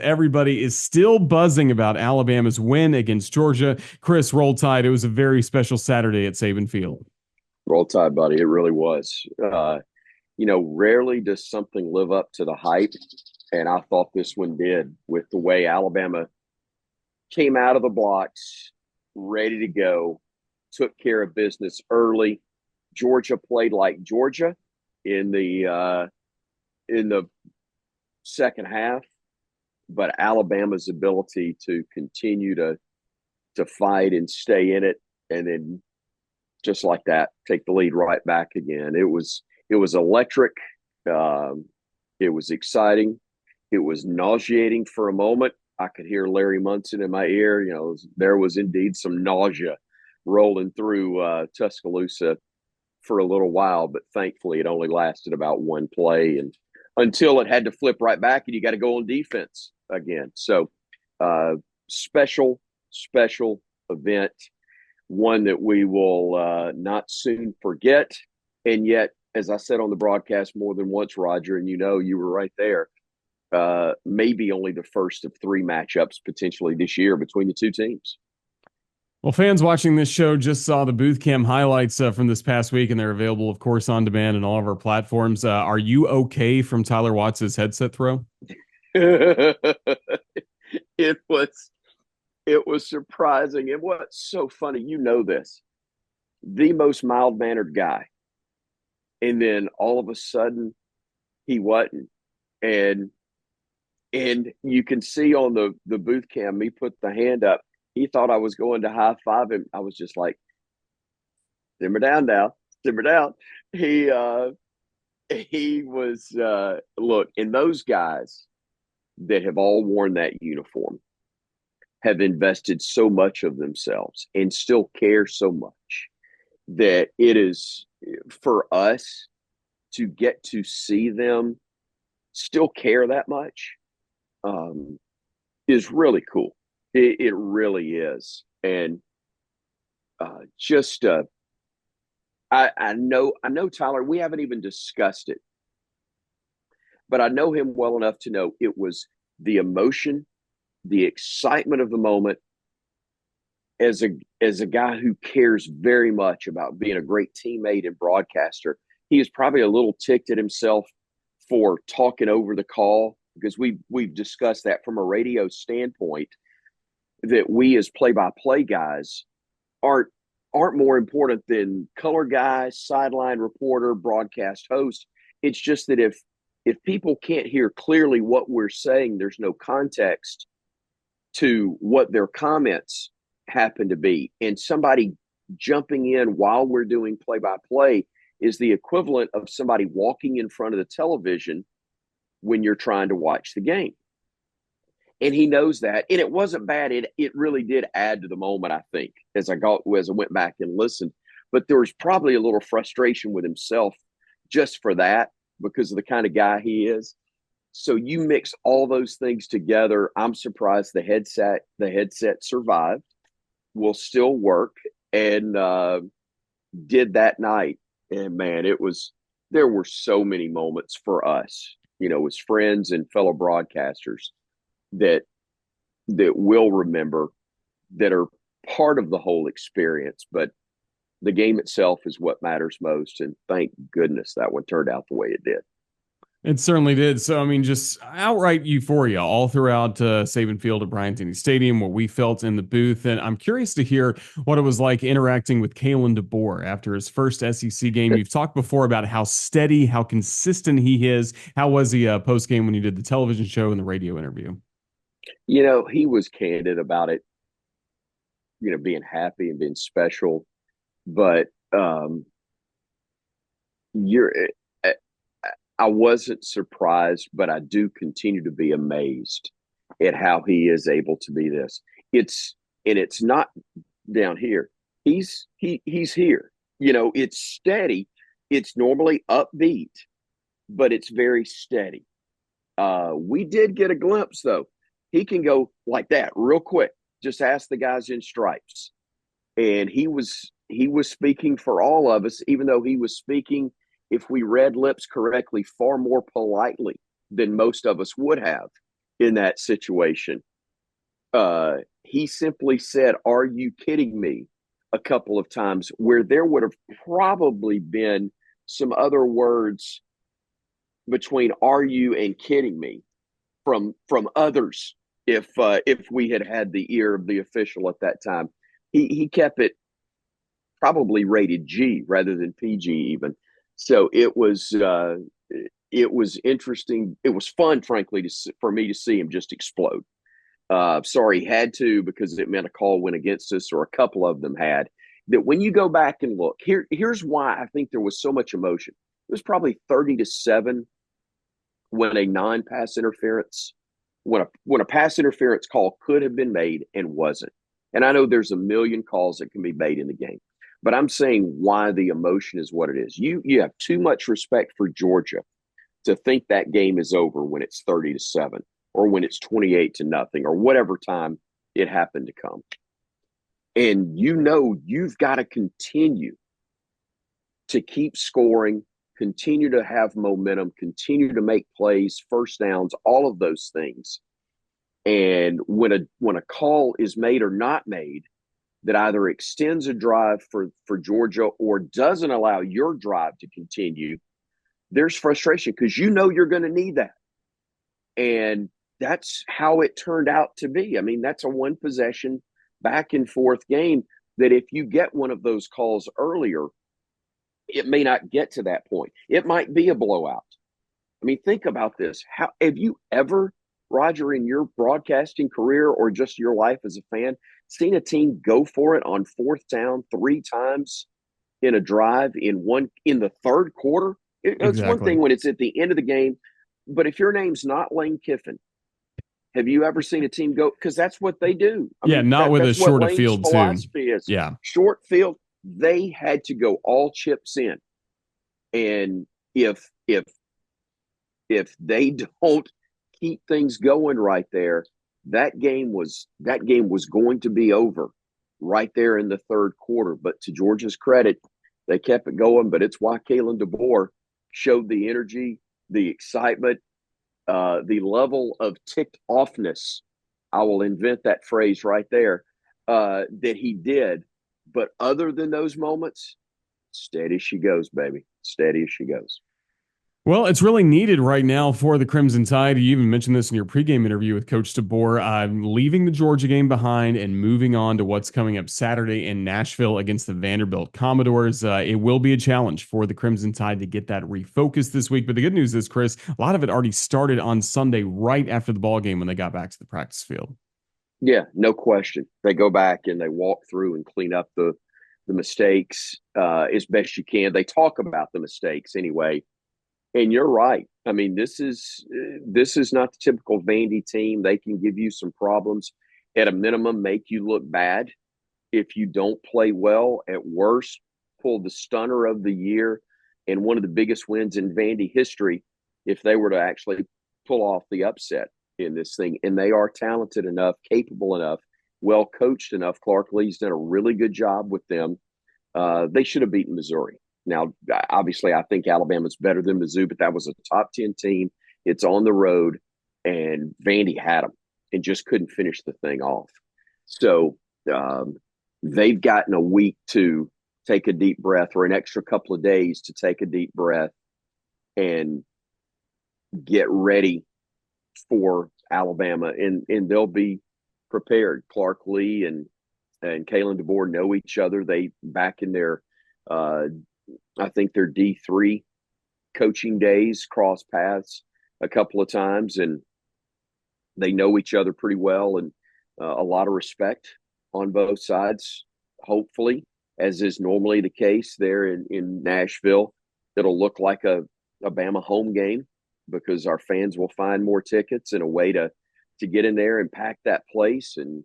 Everybody is still buzzing about Alabama's win against Georgia. Chris, roll tide. It was a very special Saturday at Saban Field. Roll Tide, buddy. It really was. Rarely does something live up to the hype, and I thought this one did with the way Alabama came out of the blocks, ready to go, took care of business early. Georgia played like Georgia in the second half, but Alabama's ability to continue to fight and stay in it, and then just like that, take the lead right back again. It was electric. Um, it was exciting. It was nauseating for a moment. I could hear Larry Munson in my ear. There was indeed some nausea rolling through Tuscaloosa for a little while, but thankfully it only lasted about one play and until it had to flip right back and you got to go on defense again. So, uh, special, special event, one that we will not soon forget. And yet, as I said on the broadcast more than once, Roger, and you were right there, maybe only the first of three matchups potentially this year between the two teams. Well, fans watching this show just saw the booth cam highlights from this past week, and they're available, of course, on demand and all of our platforms. Are you okay from Tyler Watts' headset throw? it was it was surprising. And what's so funny, this, the most mild mannered guy, and then all of a sudden he wasn't, and you can see on the booth cam me put the hand up. He thought I was going to high five him. I was just like, simmer down now, simmer down. He he was look, and those guys that have all worn that uniform have invested so much of themselves and still care so much that it is for us to get to see them still care that much um, is really cool. It really is. And just I know Tyler. We haven't even discussed it, but I know him well enough to know it was the emotion, the excitement of the moment. As a guy who cares very much about being a great teammate and broadcaster, he is probably a little ticked at himself for talking over the call because we've discussed that from a radio standpoint that we as play-by-play guys aren't aren't more important than color guy, sideline reporter, broadcast host. It's just that if people can't hear clearly what we're saying, there's no context to what their comments happen to be. And somebody jumping in while we're doing play by play is the equivalent of somebody walking in front of the television when you're trying to watch the game. And he knows that. And it wasn't bad. It really did add to the moment, I think, as I went back and listened. But there was probably a little frustration with himself just for that, because of the kind of guy he is. So you mix all those things together. I'm surprised the headset survived, will still work, and did that night. And man, there were so many moments for us, as friends and fellow broadcasters that we'll remember, that are part of the whole experience. But the game itself is what matters most. And thank goodness that one turned out the way it did. It certainly did. So, I mean, just outright euphoria all throughout Saban Field at Bryant-Denny Stadium, what we felt in the booth. And I'm curious to hear what it was like interacting with Kalen DeBoer after his first SEC game. You've talked before about how steady, how consistent he is. How was he post game when you did the television show and the radio interview? He was candid about it, being happy and being special. But you're, eh, I wasn't surprised, but I do continue to be amazed at how he is able to be this. It's not down here. He's here. It's steady. It's normally upbeat, but it's very steady. We did get a glimpse though. He can go like that real quick. Just ask the guys in stripes. And he was speaking for all of us, even though he was speaking, if we read lips correctly, far more politely than most of us would have. in that situation. He simply said, "Are you kidding me?" a couple of times, where there would have probably been some other words between "are you" and "kidding me" from others if we had had the ear of the official at that time. He kept it probably rated G rather than PG even. So it was interesting. It was fun, frankly, for me to see him just explode. Sorry, had to, because it meant a call went against us, or a couple of them had. That when you go back and look, here's why I think there was so much emotion. It was probably 30-7 when a non-pass interference, when a pass interference call could have been made and wasn't. And I know there's a million calls that can be made in the game, but I'm saying why the emotion is what it is. You have too much respect for Georgia to think that game is over when it's 30-7 or when it's 28-0 or whatever time it happened to come. And you've got to continue to keep scoring, continue to have momentum, continue to make plays, first downs, all of those things. And when a call is made or not made that either extends a drive for Georgia or doesn't allow your drive to continue, there's frustration because you're going to need that. And that's how it turned out to be. I mean, that's a one possession back and forth game that if you get one of those calls earlier, it may not get to that point. It might be a blowout. I mean, think about this. How have you ever, Roger, in your broadcasting career or just your life as a fan, seen a team go for it on fourth down 3 times in a drive in the third quarter? It's one Exactly. thing when it's at the end of the game, but if your name's not Lane Kiffin, have you ever seen a team go? Because that's what they do. I Yeah, mean, not with a that's what short of Lane's field too. philosophy is. Yeah. Short field, they had to go all chips in, and if they don't keep things going right there, that game was going to be over right there in the third quarter. But to Georgia's credit, they kept it going. But it's why Kalen DeBoer showed the energy, the excitement, the level of ticked offness. I will invent that phrase right there, that he did. But other than those moments, steady as she goes, baby. Steady as she goes. Well, it's really needed right now for the Crimson Tide. You even mentioned this in your pregame interview with Coach DeBoer. Leaving the Georgia game behind and moving on to what's coming up Saturday in Nashville against the Vanderbilt Commodores. It will be a challenge for the Crimson Tide to get that refocused this week. But the good news is, Chris, a lot of it already started on Sunday right after the ball game when they got back to the practice field. Yeah, no question. They go back and they walk through and clean up the mistakes as best you can. They talk about the mistakes anyway. And you're right. I mean, this is not the typical Vandy team. They can give you some problems. At a minimum, make you look bad if you don't play well. At worst, pull the stunner of the year and one of the biggest wins in Vandy history if they were to actually pull off the upset in this thing. And they are talented enough, capable enough, well coached enough. Clark Lee's done a really good job with them. They should have beaten Missouri. Now, obviously, I think Alabama's better than Mizzou, but that was a top 10 team. It's on the road, and Vandy had them and just couldn't finish the thing off. So they've gotten a week to take a deep breath, or an extra couple of days to take a deep breath and get ready for Alabama, and they'll be prepared. Clark Lee and Kalen DeBoer know each other. They back in their I think their D3 coaching days cross paths a couple of times, and they know each other pretty well, and a lot of respect on both sides. Hopefully, as is normally the case there in Nashville, it'll look like a Bama home game because our fans will find more tickets and a way to get in there and pack that place and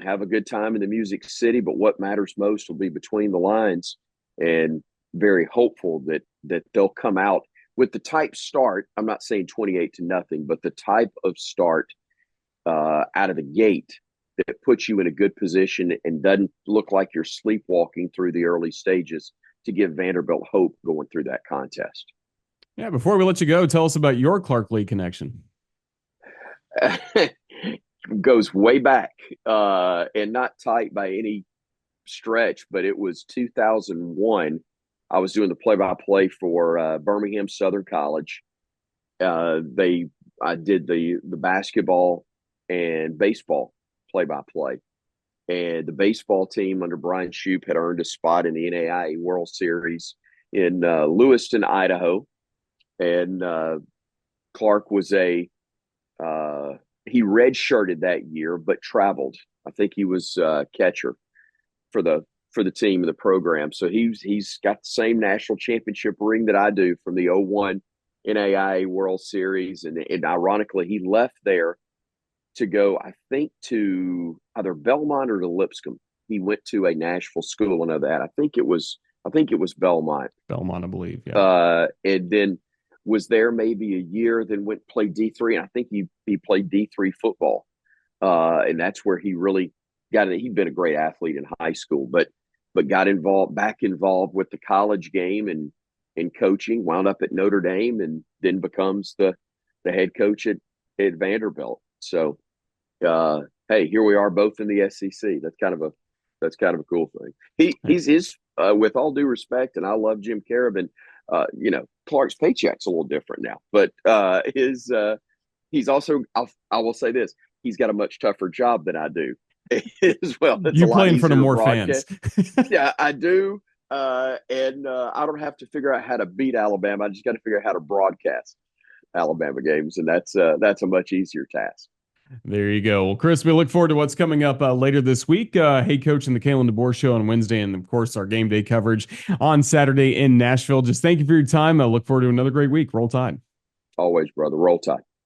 have a good time in the Music City. But what matters most will be between the lines, and very hopeful that they'll come out with the type start. I'm not saying 28-0, but the type of start out of the gate that puts you in a good position and doesn't look like you're sleepwalking through the early stages to give Vanderbilt hope going through that contest. Yeah, before we let you go, tell us about your Clark Lee connection. Goes way back, and not tight by any stretch, but it was 2001. I was doing the play-by-play for Birmingham Southern College. They I did the basketball and baseball play-by-play, and the baseball team under Brian Shoup had earned a spot in the NAIA World Series in Lewiston, Idaho, and Clark was a he redshirted that year, but traveled. I think he was catcher for the team and the program. So he's got the same national championship ring that I do from the '01 NAIA World Series, and ironically, he left there to go, I think, to either Belmont or to Lipscomb. He went to a Nashville school. I know that. I think it was Belmont. Belmont, I believe. Yeah. And then was there maybe a year, then went played D3, and I think he played D3 football. And that's where he really got it. He'd been a great athlete in high school, but got involved with the college game and coaching, wound up at Notre Dame, and then becomes the head coach at Vanderbilt. So hey, here we are both in the SEC. That's kind of a cool thing. He's with all due respect, and I love Jim Carabin. Clark's paycheck's a little different now, but his he's also, I will say this, he's got a much tougher job than I do as well. It's You a lot play in front of easier to more fans. broadcast. Yeah, I do. And I don't have to figure out how to beat Alabama. I just got to figure out how to broadcast Alabama games, and that's a much easier task. There you go. Well, Chris, we look forward to what's coming up later this week. Hey, Coach, and the Kalen DeBoer Show on Wednesday, and of course, our game day coverage on Saturday in Nashville. Just thank you for your time. I look forward to another great week. Roll Tide. Always, brother. Roll Tide.